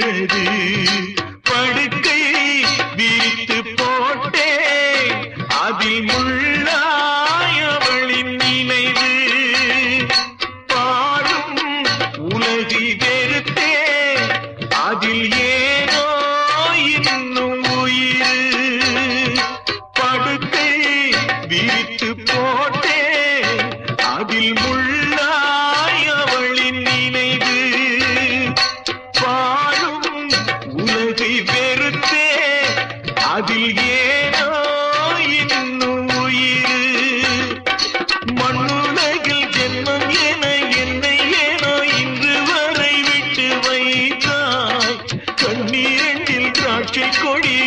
நின்றது படுக்கை விரித்து போட்டே அதில் முள்ளாய் அவளின் நினைவு பாடும் உலகி வெறுத்தே அதில் ஏனோ இன்னும் உயிர் படுக்கை விரித்து போட்டே அதில் முள்ளாய் அவளின் நினைவு பாடும் உலகை வெறுத்தே அதில் ஏனோ இன்னும் உயிர் மண்ணுலகில் ஜென்மம் என என்னை ஏனோ இன்று வரை விட்டு வைத்தாய் கண்ணீரண்டில் திராட்சை கொடி